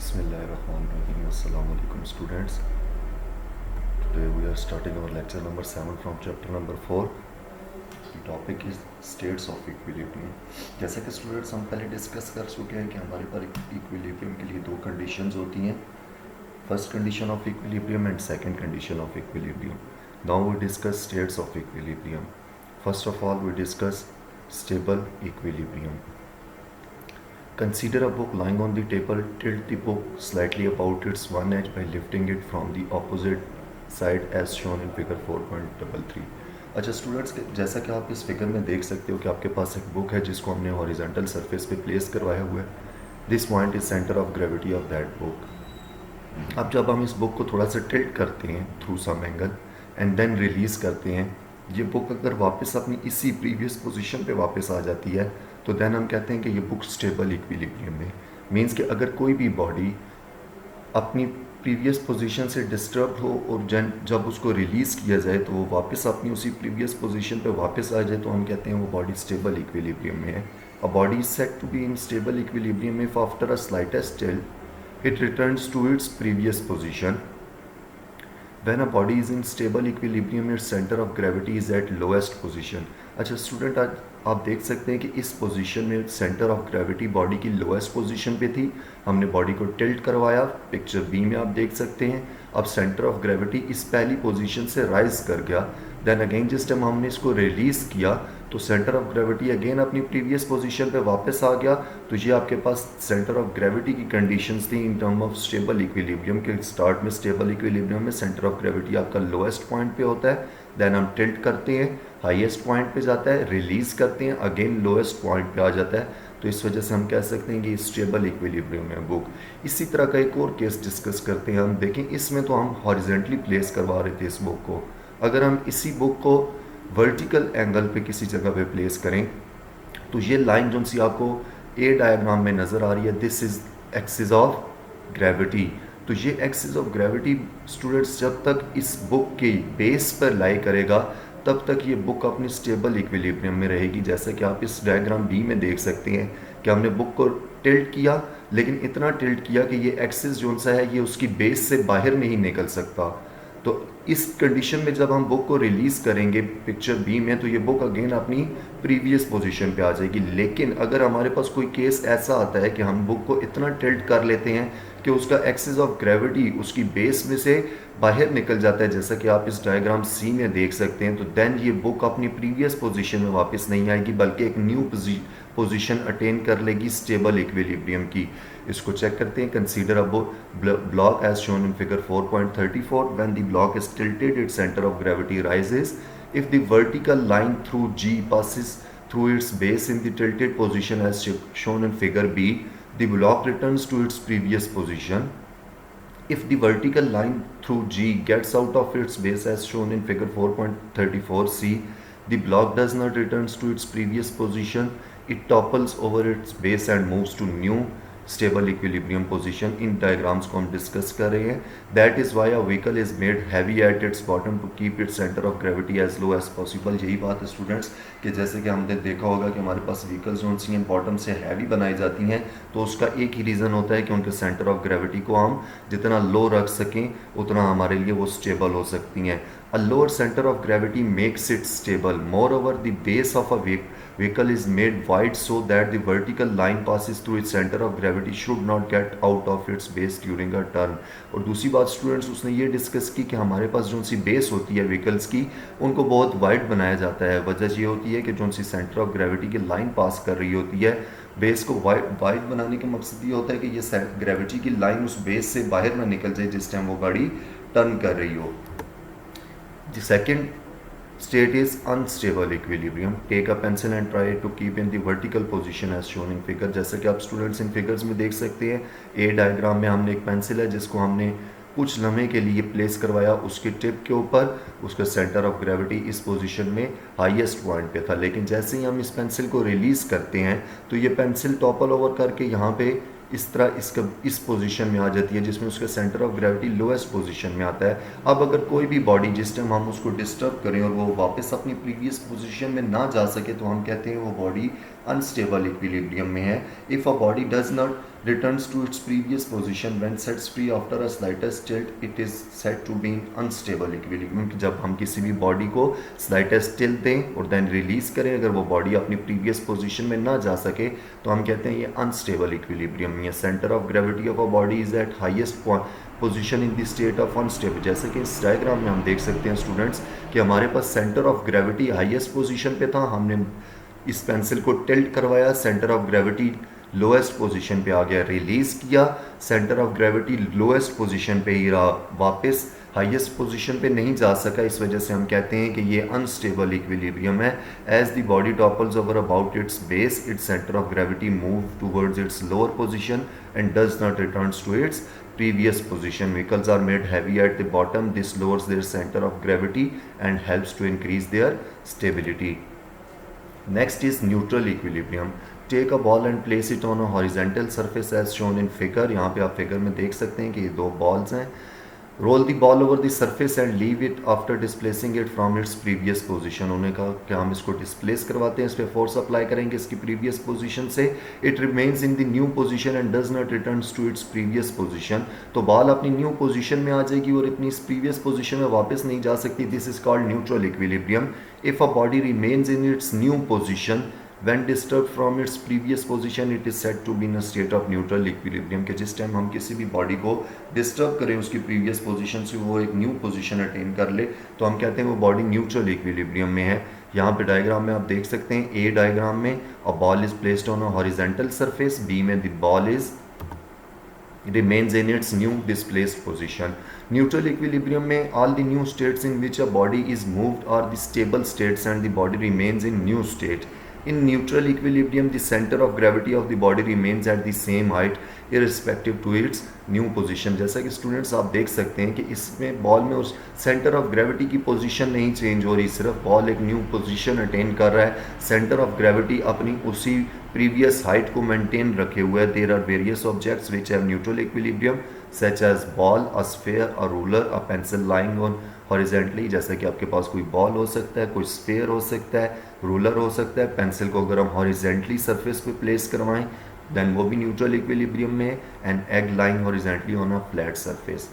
Bismillahirrahmanirrahim. Assalamu alaikum students. Today we are starting our lecture number 7 from chapter number 4. The topic is states of equilibrium. जैसा कि students हम पहले discuss कर चुके हैं कि हमारे पास इक्विलिब्रियम के लिए दो कंडीशंस होती हैं, first condition of equilibrium and second condition of equilibrium. Now we discuss states of equilibrium. First of all we discuss stable equilibrium. Consider a book lying on the table. Tilt the book slightly about its one edge by lifting it from the opposite side as shown in figure 4.33. अच्छा students, जैसा कि आप इस figure में देख सकते हो कि आपके पास एक बुक है जिसको हमने हॉरिजॉन्टल सरफेस पे प्लेस करवाया हुआ है. This point is centre of gravity of that book. अब जब हम इस बुक को थोड़ा सा टिल्ट करते हैं through some angle and then release करते हैं, ये बुक अगर वापस अपनी इसी प्रीवियस पोजीशन पे वापस आ जाती है तो देन हम कहते हैं कि ये बुक स्टेबल इक्विलिब्रियम में. मींस कि अगर कोई भी बॉडी अपनी प्रीवियस पोजीशन से डिस्टर्ब हो और जब उसको रिलीज़ किया जाए तो वो वापस अपनी उसी प्रीवियस पोजीशन पे वापस आ जाए तो हम कहते हैं वो बॉडी स्टेबल इक्विलिब्रियम में है. A body is said to be in stable equilibrium if after a slightest tilt it returns to its previous position. When a body is in stable equilibrium, its center of gravity is at lowest position. अच्छा student, आज आप देख सकते हैं कि इस position में centre of gravity body की लोएस्ट पोजीशन पे थी. हमने बॉडी को टिल्ट करवाया, पिक्चर बी में आप देख सकते हैं. अब सेंटर ऑफ ग्रेविटी इस पहली पोजीशन से राइज कर गया. देन अगेन जिस टाइम हमने इसको रिलीज़ किया तो सेंटर ऑफ ग्रेविटी अगेन अपनी प्रीवियस पोजीशन पे वापस आ गया. तो ये आपके पास सेंटर ऑफ ग्रेविटी की कंडीशंस थी in term of stable equilibrium के. स्टार्ट में स्टेबल इक्विलिब्रियम में सेंटर ऑफ ग्रेविटी आपका लोएस्ट पॉइंट पे होता है. देन हम टिल्ट करते हैं, हाईएस्ट पॉइंट पे जाता है, रिलीज़ करते हैं, अगेन लोएस्ट पॉइंट पे आ जाता है. तो इस वजह से हम कह सकते हैं कि स्टेबल इक्विलिब्रियम में बुक. इसी तरह का एक और केस डिस्कस करते हैं. हम देखें, इसमें तो हम हॉरिजॉन्टली प्लेस करवा रहे थे इस बुक को. अगर हम इसी बुक को वर्टिकल एंगल पे किसी जगह पे प्लेस करें तो ये लाइन जो सी आपको ए डायग्राम में नज़र आ रही है, this is axis of gravity. तो ये एक्सिस ऑफ ग्रेविटी स्टूडेंट्स जब तक इस बुक के बेस पर लाई करेगा तब तक ये बुक अपनी स्टेबल इक्विलिब्रियम में रहेगी. जैसा कि आप इस डायग्राम बी में देख सकते हैं कि हमने बुक को टिल्ट किया, लेकिन इतना टिल्ट किया कि ये एक्सिस जो सा है ये उसकी बेस से बाहर नहीं निकल सकता. तो इस कंडीशन में जब हम बुक को रिलीज़ करेंगे पिक्चर बी में तो ये बुक अगेन अपनी प्रीवियस पोजीशन पे आ जाएगी. लेकिन अगर हमारे पास कोई केस ऐसा आता है कि हम बुक को इतना टिल्ट कर लेते हैं कि उसका एक्सिस ऑफ ग्रेविटी उसकी बेस में से बाहर निकल जाता है, जैसा कि आप इस डायग्राम सी में देख सकते हैं, तो देन ये बुक अपनी प्रीवियस पोजीशन में वापस नहीं आएगी बल्कि एक न्यू पोजीशन अटेन कर लेगी स्टेबल इक्विलिब्रियम की. इसको चेक करते हैं. Consider a block as shown in figure 4.34. When the block is tilted its centre of gravity rises. If the vertical line through G passes through its base in the tilted position as shown in figure B, the block returns to its previous position. If the vertical line through G gets out of its base as shown in figure 4.34C, the block does not return to its previous position. It topples over its base and moves to new stable equilibrium position. इन diagrams को हम discuss कर रहे हैं. That is why a vehicle is made heavy at its bottom to keep its centre of gravity as low as possible. यही बात है students कि जैसे कि हमने देखा होगा कि हमारे पास व्हीकल्स जो सी बॉटम से हैवी बनाई जाती हैं तो उसका एक ही रीज़न होता है कि उनके सेंटर ऑफ ग्रेविटी को हम जितना लो रख सकें उतना हमारे लिए वो स्टेबल हो सकती हैं. A lower center of gravity makes it stable. Moreover, the base of a vehicle is made wide so that the vertical line passes through its center of gravity should not get out of its base during a turn. और दूसरी बात students उसने ये discuss की कि हमारे पास जो सी base होती है व्हीकल्स की उनको बहुत वाइड बनाया जाता है. वजह ये होती है कि जो सी सेंटर ऑफ ग्रेविटी की लाइन पास कर रही होती है, बेस को वाइड बनाने का मकसद ये होता है कि ये ग्रेविटी की लाइन उस बेस से बाहर ना निकल जाए जिस टाइम वो गाड़ी टर्न कर रही हो. The second state is unstable equilibrium. Take a pencil and try to keep in the vertical position as shown in figure. जैसे कि आप स्टूडेंट्स इन फिगर्स में देख सकते हैं, ए डायग्राम में हमने एक पेंसिल है जिसको हमने कुछ लम्हे के लिए प्लेस करवाया उसके टिप के ऊपर. उसका सेंटर ऑफ ग्रेविटी इस पोजीशन में हाईएस्ट पॉइंट पे था. लेकिन जैसे ही हम इस पेंसिल को रिलीज़ करते हैं तो ये पेंसिल टॉपल ओवर करके यहाँ पे इस तरह इस पोजीशन में आ जाती है जिसमें उसका centre of gravity lowest position में आता है. अब अगर कोई भी बॉडी जिस टाइम हम उसको डिस्टर्ब करें और वो वापस अपनी प्रीवियस पोजीशन में ना जा सके तो हम कहते हैं वो बॉडी अनस्टेबल इक्विलिब्रियम में है. If a body does not returns to its previous position when sets free after a slightest tilt it is said to be in unstable equilibrium। जब हम किसी भी बॉडी को स्लाइटेस्ट टिल्ट दें और then release करें, अगर वो बॉडी अपनी प्रीवियस पोजीशन में ना जा सके तो हम कहते हैं ये अनस्टेबल इक्विलिब्रियम में। Centre of gravity of a body is eight highest position in the state of unstable. जैसे कि इस डायग्राम में हम देख सकते हैं स्टूडेंट्स कि हमारे पास centre of gravity highest position पे था, हमने इस पेंसिल को टिल्ट करवाया, centre of gravity lowest position पे आ गया, रिलीज किया, centre of gravity lowest position पे ही रहा, वापस हाईएस्ट पोजीशन पे नहीं जा सका। इस वजह से हम कहते हैं कि ये अनस्टेबल इक्विलिब्रियम है। As the body topples over about its base its centre of gravity move towards its lower position and does not returns to its previous position। Vehicles are made heavy at the bottom, this lowers their center of gravity and helps to increase their stability। Next is neutral equilibrium। Take a ball and place it on a horizontal surface as shown in figure। यहाँ पे आप figure में देख सकते हैं कि ये दो बॉल्स हैं। Roll the ball over the surface and leave it after displacing it from its previous position. उन्होंने कहा कि हम इसको डिस्प्लेस करवाते हैं, इस पर फोर्स अप्लाई करेंगे इसकी प्रीवियस पोजीशन से, it remains in the new position and does not returns to its previous position. तो बॉल अपनी न्यू पोजीशन में आ जाएगी और अपनी इस प्रीवियस पोजीशन में वापस नहीं जा सकती। This is called neutral equilibrium. If a body remains in its new position when disturbed from its previous position it is said to be in a state of neutral equilibrium। कि जिस time हम किसी भी body को disturb करें उसकी previous position से वो एक न्यू पोजीशन अटेन कर ले तो हम कहते हैं वो बॉडी न्यूट्रल इक्विलिब्रियम में है। यहाँ पे डायग्राम में आप देख सकते हैं, ए डायग्राम में a ball is placed on a horizontal surface, B में the ball is remains in its new displaced position। Neutral equilibrium में all the new states in which a body is moved are the stable states and the body remains in new state। In neutral equilibrium the center of gravity of the body remains at the same height irrespective to its new position। जैसा कि students आप देख सकते हैं कि इसमें ball में उस सेंटर ऑफ ग्रेविटी की पोजीशन नहीं चेंज हो रही, सिर्फ बॉल एक न्यू पोजीशन अटेन कर रहा है, सेंटर ऑफ ग्रेविटी अपनी उसी प्रीवियस हाइट को मेंटेन रखे हुए है। There are various objects which have neutral equilibrium such as ball, a sphere, a ruler, a pencil lying on horizontally. जैसे कि आपके पास कोई बॉल हो सकता है, कोई स्फीयर हो सकता है, रूलर हो सकता है, पेंसिल को अगर हम हॉरिजेंटली सरफेस पे प्लेस करवाएं देन वो भी न्यूट्रल इक्विलिब्रियम में, and egg laying horizontally on a flat surface.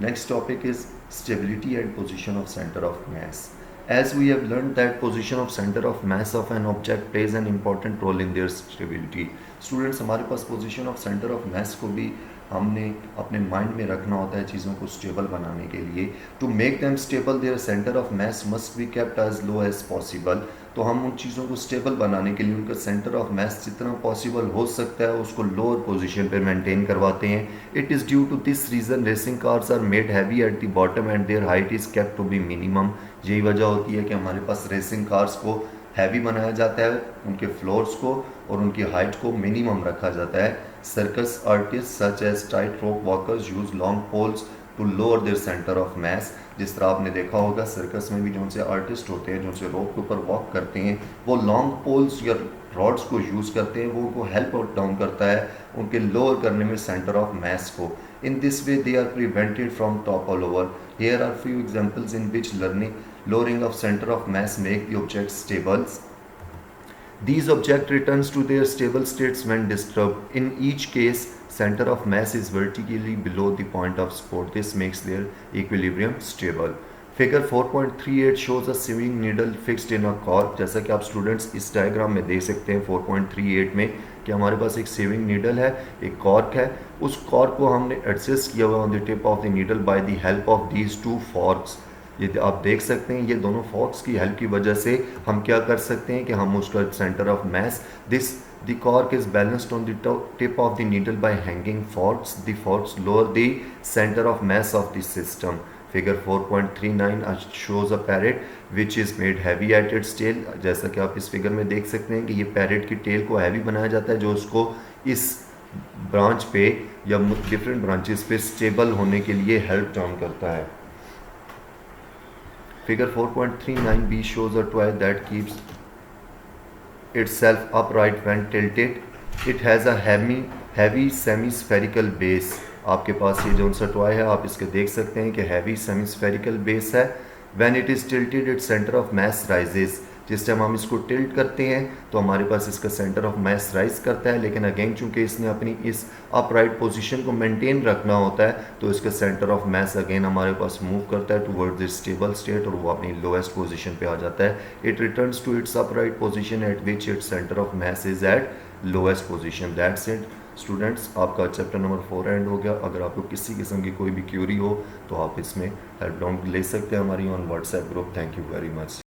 Next topic is stability and position of centre of mass. As we have learned that position of center of mass of an object plays an important role in their stability। Students, हमारे पास position of center of mass को भी हमने अपने mind में रखना होता है चीज़ों को स्टेबल बनाने के लिए। To make them stable their centre of mass must be kept as low as possible. तो हम उन चीज़ों को स्टेबल बनाने के लिए उनका सेंटर ऑफ मास जितना पॉसिबल हो सकता है उसको लोअर पोजीशन पे मेंटेन करवाते हैं। It is due to this reason racing cars are made heavy at the bottom and their height is kept to be minimum. यही वजह होती है कि हमारे पास रेसिंग कार्स को हैवी बनाया जाता है, उनके फ्लोर्स को और उनकी हाइट को मिनिमम रखा जाता है। Circus artist such as tight rope walkers use long poles to lower their centre of mass. जिस तरह आपने देखा होगा सर्कस में भी जो से आर्टिस्ट होते हैं, जो से रोप के ऊपर वॉक करते हैं, वो लॉन्ग पोल्स या रॉड्स को यूज़ करते हैं, वो उनको हेल्प आउट डाउन करता है उनके लोअर करने में सेंटर ऑफ मास को। In this way they are prevented from top all over. Here are few examples in which lowering of center of mass make the object stable। These object returns to their stable states when disturbed। In each case center of mass is vertically below the point of support। This makes their equilibrium stable। Figure 4.38 shows a sewing needle fixed in a cork। जैसा कि आप students इस diagram में देख सकते हैं 4.38 में कि हमारे पास एक सेविंग नीडल है, एक कॉर्क है, उस कॉर्क को हमने एडजस्ट किया हुआ on the tip of the needle by the help of these two forex. ये आप देख सकते हैं ये दोनों फॉर्क्स की हेल्प की वजह से हम क्या कर सकते हैं कि हम उसका centre of mass the cork is balanced on the tip of the needle by hanging forks. The forks lower the centre of mass of the system. Figure 4.39 shows a parrot which is made heavy at its tail. जैसा कि आप इस figure में देख सकते हैं कि ये पैरेट की टेल को हैवी बनाया जाता है जो उसको इस ब्रांच पे या डिफरेंट ब्रांचेस पे स्टेबल होने के लिए हेल्प डाउन करता है। Figure 4.39b shows a toy that keeps itself upright when tilted। It has a heavy semi-spherical base। आपके पास ये जो सा टॉय है आप इसके देख सकते हैं कि heavy semi-spherical base है। When it is tilted its center of mass rises। जिस टाइम हम इसको टिल्ट करते हैं तो हमारे पास इसका सेंटर ऑफ मास राइज करता है, लेकिन अगेन चूंकि इसने अपनी इस अपराइट पोजीशन को मेंटेन रखना होता है तो इसका सेंटर ऑफ मास अगेन हमारे पास मूव करता है टुवर्ड्स द स्टेबल स्टेट और वो अपनी लोएस्ट पोजीशन पे आ जाता है। It returns to its upright position at which its centre of mass is at lowest position. That's it students, आपका चैप्टर नंबर 4 एंड हो गया। अगर आपको किसी किस्म की कोई भी क्यूरी हो तो आप इसमें हेल्प डाउन ले सकते हैं हमारी on WhatsApp group. Thank you very much.